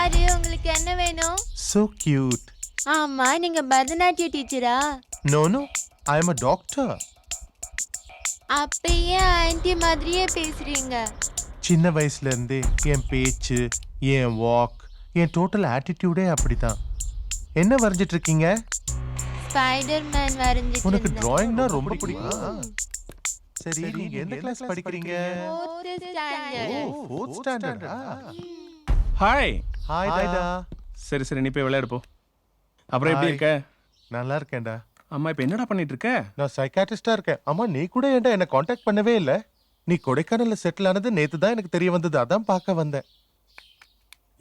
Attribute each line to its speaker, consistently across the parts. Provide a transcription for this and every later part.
Speaker 1: யாரு, உங்களுக்கு என்ன வேணும்?
Speaker 2: So cute.
Speaker 1: ஆமா, நீங்க பரதநாட்டிய டீச்சரா?
Speaker 2: No, no. I am a doctor.
Speaker 1: அப்ப ஏன் ஆன்ட்டி மாதிரியே பேசுறீங்க?
Speaker 2: சின்ன வயசுல இருந்தே என் பேச்சு, என் வாக், என் டோட்டல் ஆட்டிடியூடே அப்படிதான். என்ன வரைஞ்சிட்டு இருக்கீங்க?
Speaker 1: ஸ்பைடர்மேன் வரைஞ்சிட்டு
Speaker 2: உனக்கு
Speaker 1: இருந்தேன்.
Speaker 2: டிராயிங்னா ரொம்ப பிடிக்கும். சரி, நீங்க எந்த கிளாஸ் படிக்கிறீங்க?
Speaker 1: 4th standard.
Speaker 2: ஓ, 4th ஸ்டாண்டர்ட்.
Speaker 3: ஹாய்.
Speaker 2: ஹாய்டா.
Speaker 3: சரி சரி, நீ போய் விளையாடு போ. அப்புறம் எப்படி இருக்க?
Speaker 2: நல்லா இருக்கேன்டா.
Speaker 3: அம்மா இப்போ என்னடா பண்ணிட்டு இருக்க?
Speaker 2: நான் சைக்காட்ரிஸ்டா இருக்கேன். அம்மா, நீ கூட ஏன்டா என்ன காண்டாக்ட் பண்ணவே இல்ல? நீ கொடைக்கானல்ல செட்டில் ஆனது நேத்து தான் எனக்கு தெரிய வந்தது. அதான் பார்க்க வந்தேன்.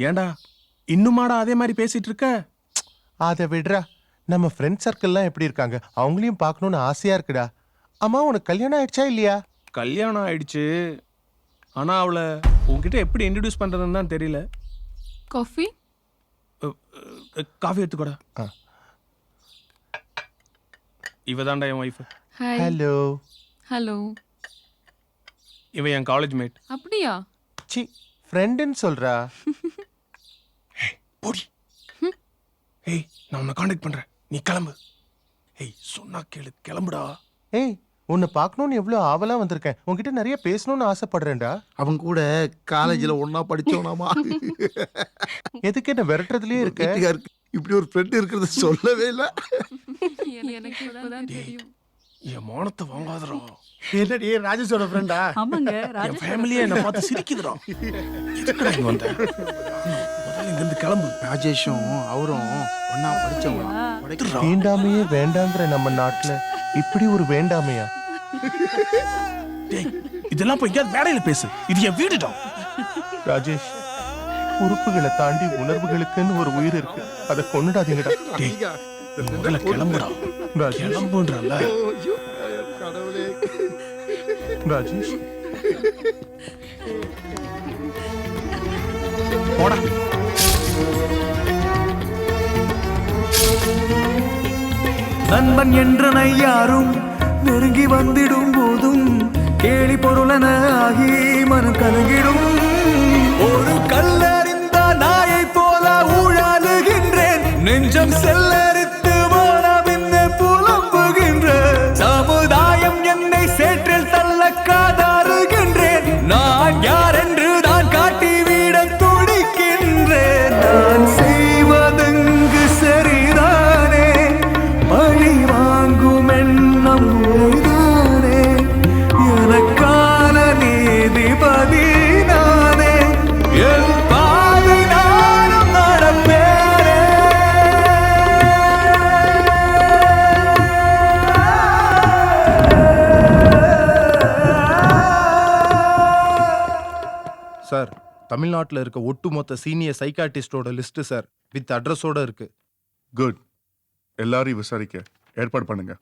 Speaker 3: ஏன்டா இன்னுமாடா அதே மாதிரி பேசிட்டு இருக்க?
Speaker 2: அதை விடுறா. நம்ம ஃப்ரெண்ட் சர்க்கிள்லாம் எப்படி இருக்காங்க? அவங்களையும் பார்க்கணும்னு ஆசையா இருக்குடா. அம்மா, உனக்கு கல்யாணம் ஆயிடுச்சா இல்லையா?
Speaker 3: கல்யாணம் ஆயிடுச்சு. ஆனா அவளை உன்கிட்ட எப்படி இன்ட்ரடியூஸ் பண்றதுன்னு தான் தெரியல.
Speaker 4: காஃபி
Speaker 3: காஃபி எடுத்துக்கோடா.
Speaker 2: ஆ.
Speaker 3: இவ தான்டா என் ஒய்ஃப்.
Speaker 4: ஹாய்.
Speaker 2: ஹலோ.
Speaker 4: ஹலோ.
Speaker 3: இவ என் காலேஜ் மேட்.
Speaker 4: அப்படியா?
Speaker 2: சி, ஃப்ரெண்டுன்னு சொல்றா.
Speaker 3: போடி. ஏய், நான் உன்னை காண்டாக்ட் பண்றேன், நீ கிளம்பு. ஏய், சொன்னா கேளு, கிளம்புடா.
Speaker 2: ஏய், உன்னை பார்க்கணும்னு எவ்வளவு ஆவலா வந்திருக்கேன். உன்கிட்ட நிறைய பேசணும்னு ஆசைப்படுறேன்டா.
Speaker 5: அவங்க கூட காலேஜ்ல ஒன்னா படிச்சோனாமா.
Speaker 2: எதுக்கு என்ன விரட்டுறதுலயே இருக்க?
Speaker 5: வீட்டுக்காருக்கு இப்படி ஒரு ஃப்ரெண்ட் இருக்கிறது சொல்லவே இல்ல.
Speaker 4: எனக்கு இப்பதான் தெரியும்.
Speaker 3: என் மானத்தை வாங்காதடா.
Speaker 5: என்னடி ராஜேஷோட ஃப்ரெண்டா?
Speaker 6: ஆமாங்க,
Speaker 3: என் ஃபேமிலியே என்ன பார்த்து சிரிக்குதுடா. எதுக்குடா இங்க வந்த? முதல்ல இங்க இருந்து கிளம்பு.
Speaker 5: ராஜேஷும் அவரும் ஒன்னா படிச்சவங்க.
Speaker 2: தீண்டாமையே வேண்டாங்கிற நம்ம நாட்டுல இப்படி ஒரு வேண்டாமையா?
Speaker 3: டேய், இதெல்லாம் போய் எங்கேயாவது மேடையில பேசு. இது என் வீடுடா.
Speaker 2: ராஜேஷ், உறுப்புகளை தாண்டி உணர்வுகளுக்குன்னு ஒரு உயிர் இருக்கு. அதை கொண்டுடாதீங்கடா.
Speaker 3: டேய், முதல்ல கிளம்புடா.
Speaker 2: ராஜேஷ்,
Speaker 3: கிளம்புன்றல.
Speaker 5: கடவுளே.
Speaker 2: ராஜேஷ்,
Speaker 3: போடா.
Speaker 7: நண்பன் என்றனை யாரும் நெருங்கி வந்திடும் போதும் கேலி பொருளன ஆகி மனம் கலங்கிடும். ஒரு கல்லறிந்த நாயை போல ஊழலுகின்றேன், நெஞ்சம் செல்லரித்து போல பின்ன புலம்புகின்ற சமுதாயம் என்னை சேற்றில் தள்ள காதாறுகின்றேன். நான் யார் என்று நான் காட்டிவிட துடிக்கின்றேன். நான் செய்வதெங்கு சரிதானே, பழி வாங்கும் எண்ணம் உரைதானே, எனக்கான நீதிபதி நானே, என் பாதை நானும் நடப்பேனே.
Speaker 2: சார், தமிழ்நாட்டில் இருக்க ஒட்டுமொத்த சீனியர் சைக்காட்டிஸ்டோட லிஸ்ட் சார், வித் அட்ரஸோட இருக்கு.
Speaker 8: குட். எல்லாரையும் விசாரிக்க ஏற்பாடு பண்ணுங்க.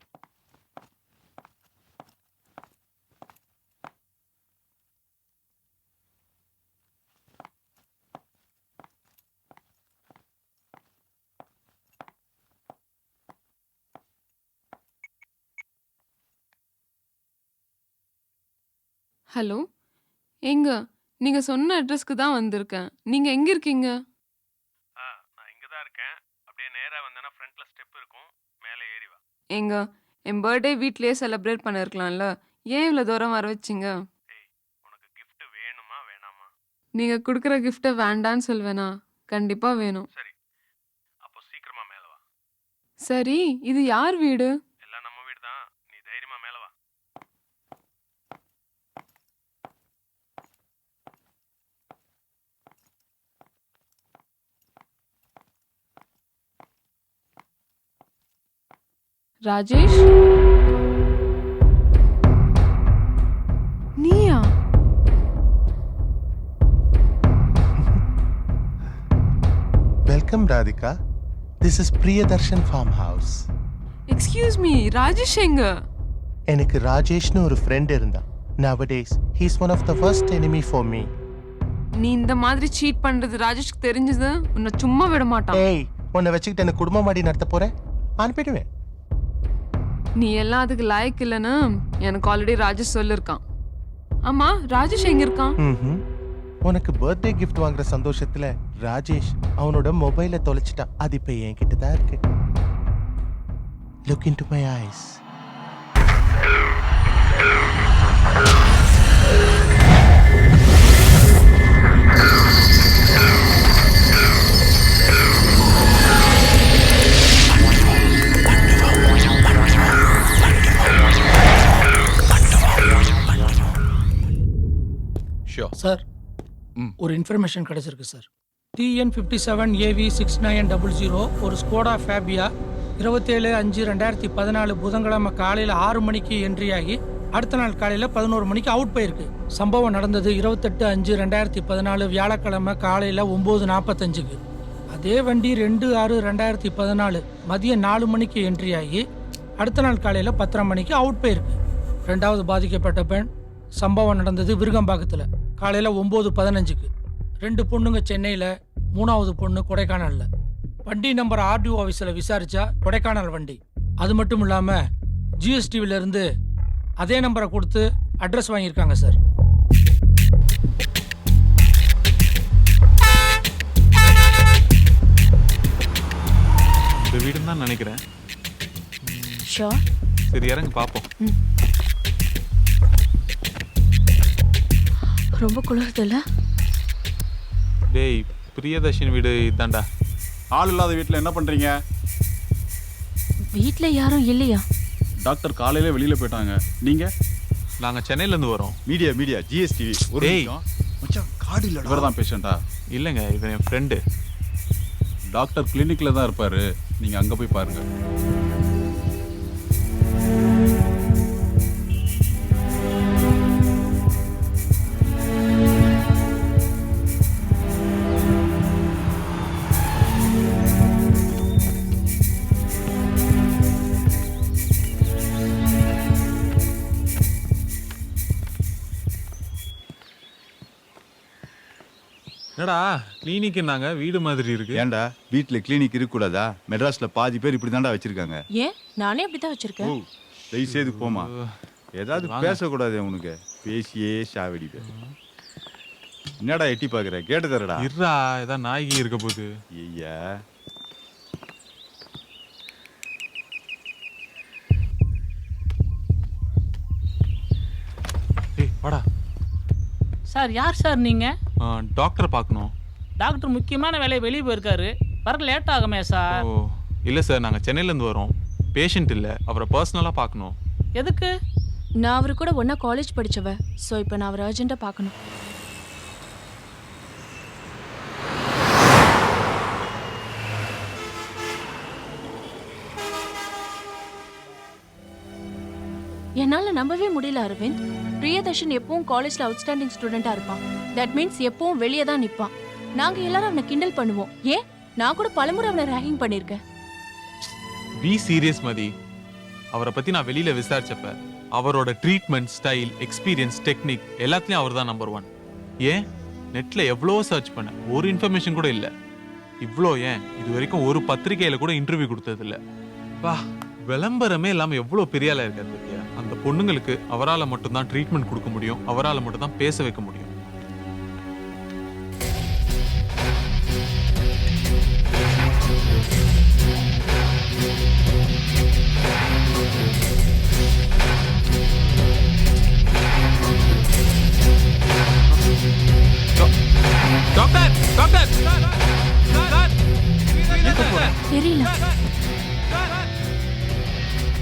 Speaker 4: ஹலோ. எங்க? நீங்க சொன்ன அட்ரஸ்க்கு தான் வந்திருக்கேன். நீங்க எங்க இருக்கீங்க?
Speaker 3: நான் இங்க தான் இருக்கேன். அப்படியே நேரா வந்தேனா ஃப்ரண்ட்ல ஸ்டெப் இருக்கும், மேலே ஏறி வா.
Speaker 4: எங்க? என் பர்த்டே வீட்லயே செலிப்ரேட் பண்ணிருக்கலாம்ல, ஏன் இவ்வளோ தூரம் வர வச்சிங்க?
Speaker 3: ஏய், உனக்கு gift வேணுமா வேணாமா?
Speaker 4: நீங்க கொடுக்குற கிஃப்ட்டை வேண்டான்னு சொல்வேனா? கண்டிப்பா வேணும்.
Speaker 3: சரி, அப்போ சீக்கிரமா மேலே வா.
Speaker 4: சரி, இது யார் வீடு?
Speaker 3: எல்லாம் நம்ம வீடு தான், நீ தைரியமா மேலே வா.
Speaker 4: ராஜேஷ், நீயா?
Speaker 2: Welcome Radhika. This is Priyadarshan farm house.
Speaker 4: Excuse me, Rajesh எங்க?
Speaker 2: எனக்கு ராஜேஷ்னு ஒரு ஃப்ரெண்ட் இருந்தான். Nowadays, he's one of the worst enemy for me.
Speaker 4: நீ இந்த மாதிரி சீட் பண்றது ராஜேஷ்க்கு தெரிஞ்சது உன்னை சும்மா விட மாட்டான்.
Speaker 2: ஏய், உன்னை வச்சுக்கிட்டு எனக்கு குடும்பம் மாடி நடத்த போறேன், அனுப்பிடுவேன்.
Speaker 4: நீ எல்லாம் அதுக்கு லாயக்கு இல்லைன்னு எனக்கு ஆல்ரெடி ராஜேஷ் சொல்லிருக்கான். ஆமா, ராஜேஷ் எங்க இருக்கான்?
Speaker 2: உனக்கு பர்த்டே கிஃப்ட் வாங்குற சந்தோஷத்துல ராஜேஷ் அவனோட மொபைலை தொலைச்சிட்டான். அது இப்ப என்கிட்ட தான் இருக்கு. Look into my eyes.
Speaker 6: Sir ஒரு இன்ஃபர்மேஷன் கிடைச்சிருக்கு சார். TN57AV6900 ஒரு ஸ்கோடா ஃபேபியா 27/5/2014 புதன்கிழமை காலையில் 6 மணிக்கு என்ட்ரி ஆகி அடுத்த நாள் காலையில் 11 மணிக்கு அவுட் போயிருக்கு. சம்பவம் நடந்தது 28/5/2014 வியாழக்கிழமை காலையில் 9:45க்கு. அதே வண்டி 2/6/2014 மதியம் 4 மணிக்கு என்ட்ரி ஆகி அடுத்த நாள் காலையில் 10:30 மணிக்கு அவுட் போயிருக்கு. ரெண்டாவது பாதிக்கப்பட்ட பெண் சம்பவம் நடந்தது விருகம்பாக்கத்தில் காலையில் 9:15க்கு. 2 பொண்ணுங்க சென்னையில், 3வது பொண்ணு கொடைக்கானலில். வண்டி நம்பர் RDO ஆஃபீஸில் விசாரிச்சா கொடைக்கானல் வண்டி. அது மட்டும் இல்லாமல் GSTவிலேருந்து அதே நம்பரை கொடுத்து அட்ரஸ் வாங்கியிருக்காங்க சார்.
Speaker 9: இந்த வீடுன்னு தான் நினைக்கிறேன். சரி இறங்க பார்ப்போம்.
Speaker 10: ரொம்ப குளிர்துல்ல.
Speaker 9: டேய் பிரியதர்ஷினி வீடு இதாண்டா.
Speaker 5: ஆள் இல்லாத வீட்டில் என்ன பண்ணுறீங்க?
Speaker 10: வீட்டில் யாரும் இல்லையா?
Speaker 5: டாக்டர் காலையில வெளியில போயிட்டாங்க. நீங்கள்?
Speaker 9: நாங்கள் சென்னையிலேருந்து வரோம்.
Speaker 5: Media GSTV. ஒரு நிமிஷம். மச்சான் கார்டு இல்ல. இவர் தான் பேஷண்டா?
Speaker 9: இல்லைங்க, இவன் என் ஃப்ரெண்டு.
Speaker 5: டாக்டர் கிளினிக்கில் தான் இருப்பார். நீங்கள் அங்கே போய் பாருங்கள்.
Speaker 9: என்னடா கிளினிக்னாங்க வீடு மாதிரி இருக்கு.
Speaker 5: ஏன்டா வீட்டில் கிளினிக் இருக்கக்கூடாதா? மெட்ராஸில் பாதி பேர் இப்படி தாண்டா வச்சிருக்காங்க.
Speaker 10: ஏன் நானே அப்படிதான் வச்சிருக்கேன்.
Speaker 5: தயவு செய்து போமா. ஏதாவது பேசக்கூடாது உனக்கு. பேசியே சாவடிப்ப. என்னடா எட்டி பார்க்குற? கேட்டு தரடா.
Speaker 9: இருடா, ஏதாவது நாய்க்கு இருக்க போகுது.
Speaker 5: ஐயா
Speaker 9: ஏய் வாடா.
Speaker 11: சார் யார் சார் நீங்க?
Speaker 9: டாக்டர் பார்க்கணும்.
Speaker 11: டாக்டர் முக்கியமான வேலையை வெளியே போயிருக்காரு. வர லேட் ஆகுமே சார்.
Speaker 9: ஓ இல்லை சார், நாங்கள் சென்னையிலேருந்து வரோம். பேஷண்ட் இல்லை, அவரை பர்சனலாக பார்க்கணும்.
Speaker 11: எதுக்கு?
Speaker 10: நான் அவரு கூட ஒன்றா காலேஜ் படித்தவ. ஸோ இப்போ நான் அவரை அர்ஜென்ட்டாக பார்க்கணும். என்னால் நம்பவே முடியல அரவிந்த். பிரியதர்ஷன் எப்பவும் காலேஜில் அவுட்ஸ்டாண்டிங் ஸ்டூடெண்ட்டாக இருப்பான். தட் மீன்ஸ் எப்பவும் வெளியே தான் நிற்பான். நாங்கள் எல்லாரும் அவனை கிண்டல் பண்ணுவோம். ஏன் நான் கூட பலமுறை அவனை ரேகிங் பண்ணியிருக்கேன்.
Speaker 9: பி சீரியஸ் மதி. அவரை பற்றி நான் வெளியில் விசாரிச்சப்ப அவரோட ட்ரீட்மெண்ட் ஸ்டைல், எக்ஸ்பீரியன்ஸ், டெக்னிக் எல்லாத்துலேயும் அவர் தான் நம்பர் 1. ஏன் நெட்டில் எவ்வளோ சர்ச் பண்ண ஒரு இன்ஃபர்மேஷன் கூட இல்லை. இவ்வளோ ஏன் இது வரைக்கும் ஒரு பத்திரிகையில் கூட இன்டர்வியூ கொடுத்ததில்ல. வா, விளம்பரமே இல்லாமல் எவ்வளோ பெரிய ஆளாக இருக்காரு பத்தியா. அந்த பொண்ணுங்களுக்கு அவரால் மட்டும்தான் ட்ரீட்மெண்ட் கொடுக்க முடியும், அவரால் மட்டும்தான் பேச வைக்க முடியும். டாக்டர் டாக்டர்
Speaker 10: தெரியல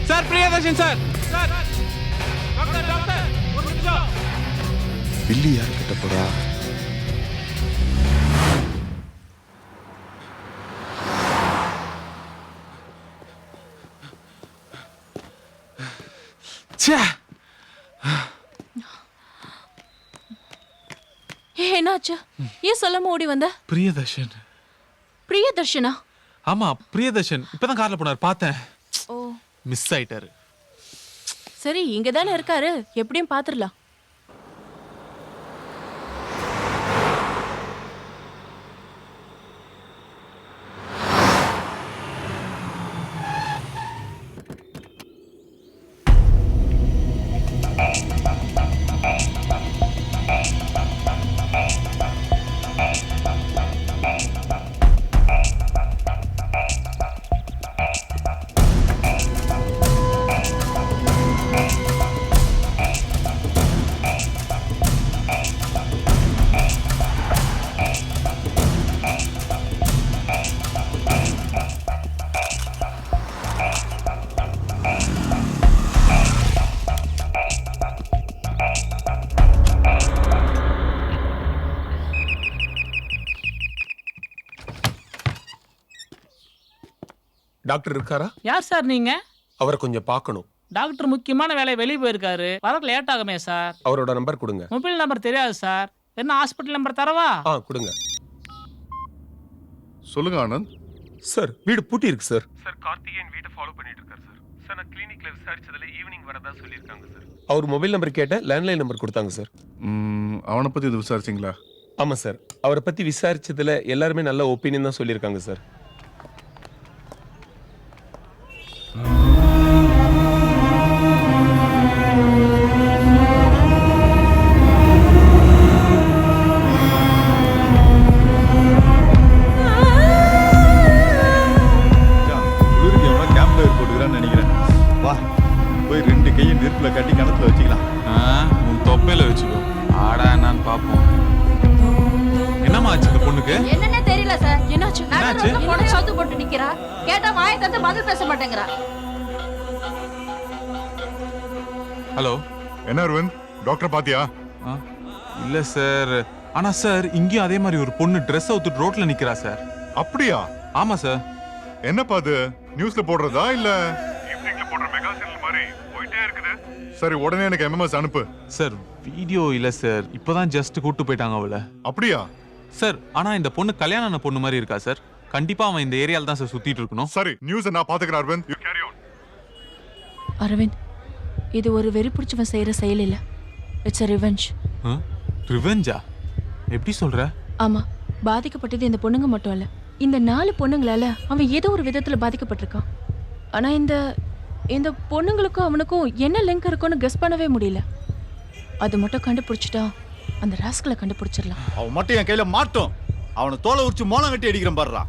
Speaker 9: sir, Priyadarshan sir. Doctor doctor ஒரு நிமிஷம்.
Speaker 5: பில்லி யார் கிட்ட போறா?
Speaker 10: என்னாச்சு? ஏன் சொல்லாம ஓடி வந்த?
Speaker 9: பிரியதர்ஷன்.
Speaker 10: பிரியதர்ஷனா?
Speaker 9: ஆமா, பிரியதர்ஷன் இப்பதான் கார்ல போனார், பார்த்தேன்.
Speaker 10: ஓ,
Speaker 9: மிஸ் ஆயிட்டாரு.
Speaker 10: சரி இங்க தானே இருக்காரு, எப்படியும் பாத்துடலாம்.
Speaker 3: டாக்டர் இருக்காரா?
Speaker 11: யார் சார் நீங்க?
Speaker 3: அவரை கொஞ்சம் பார்க்கணும்.
Speaker 11: டாக்டர் முக்கியமான வேலை வெளியே போயிருக்காரு. வரக்கு லேட் ஆகுமே சார்.
Speaker 3: அவரோட நம்பர் கொடுங்க.
Speaker 11: மொபைல் நம்பர் தெரியாது சார். என்ன ஹாஸ்பிட்டல் நம்பர் தரவா?
Speaker 3: கொடுங்க.
Speaker 8: சொல்லுங்க ஆனந்த்.
Speaker 3: சார் வீடு பூட்டி இருக்கு சார்.
Speaker 12: சார் கார்த்திகேயன் வீட்டை ஃபாலோ பண்ணிட்டு இருக்காரு சார். சார் நான் கிளினிக்ல விசாரிச்சதுல ஈவினிங் வரதா சொல்லியிருக்காங்க சார்.
Speaker 3: அவர் மொபைல் நம்பர் கேட்ட லேண்ட்லைன் நம்பர் கொடுத்தாங்க சார்.
Speaker 8: அவனை பத்தி இது விசாரிச்சிங்களா?
Speaker 3: ஆமா சார். அவரை பத்தி விசாரிச்சதுல எல்லாருமே நல்ல ஒப்பீனியன் தான் சொல்லியிருக்காங்க சார்.
Speaker 5: குளிருக்கு எவ்வளோ கேம்ப்ல போட்டுக்கிறான்னு நினைக்கிறேன். வா போய் 2 கையை நெருப்புல கட்டி கிணத்துல வச்சுக்கலாம்.
Speaker 9: உன் தொப்பையில வச்சுக்கோ. ஆடா என்னன்னு பாப்போம். என்னம்மா ஆச்சு இந்த பொண்ணுக்கு?
Speaker 10: என்னன்னே தெரியல சார். என்னாச்சு?
Speaker 9: என்னாச்சு?
Speaker 10: பொண்ணு சவுத்து போட்டு நிக்கிறா. கேட்டா வாயை தந்து பதில் பேச மாட்டேங்கிறா.
Speaker 9: ஹலோ.
Speaker 8: என்ன அரவிந்த், டாக்டர் பாத்தியா?
Speaker 9: இல்ல சார். ஆனா சார் இங்கேயும் அதே மாதிரி ஒரு பொண்ணு ட்ரெஸ் அவுத்துட்டு ரோட்ல நிக்கிறா சார்.
Speaker 8: அப்படியா?
Speaker 9: ஆமா சார்.
Speaker 8: என்னப்பா அது, நியூஸ்ல போடுறதா இல்ல ஈவினிங்ல போடுற மெகா சீரியல் மாதிரி போயிட்டே இருக்குது? சரி உடனே எனக்கு எம்எம்எஸ் அனுப்பு.
Speaker 9: சார் வீடியோ இல்ல சார். இப்பதான் ஜஸ்ட் கூட்டு போயிட்டாங்க அவளை.
Speaker 8: அப்படியா?
Speaker 9: சார் ஆனா இந்த பொண்ணு கல்யாணம் ஆன பொண்ணு மாதிரி இருக்கா சார். கண்டிப்பா அவன் இந்த ஏரியால தான் சார் சுத்திட்டு இருக்கணும்.
Speaker 8: சரி நியூஸ் நான் பாத்துக்கிறேன் Aravind. You carry on.
Speaker 10: Aravind, இது ஒரு வெறி பிடிச்சவன் செய்யற செயல் இல்ல. It's a revenge.
Speaker 9: ரிவெஞ்சா? எப்படி சொல்ற?
Speaker 10: ஆமா, பாதிக்கப்பட்டது இந்த பொண்ணுங்க மட்டும் இல்ல. இந்த 4 பொண்ணுங்களால அவன் ஏதோ ஒரு விதத்துல பாதிக்கப்பட்டிருக்கான். ஆனா இந்த பொண்ணுங்களுக்கும் அவனுக்கும் என்ன லிங்க் இருக்குன்னு கெஸ் பண்ணவே முடியல. அது மட்டும் கண்டுபிடிச்சிட்டா அந்த ராஸ்கலை கண்டுபிடிச்சிடலாம்.
Speaker 5: அவன் மட்டும் என் கையில மாட்டோம். அவனை தோலை உரிச்சு மோளம் வெட்டி அடிக்கிறேன் பாடுறா.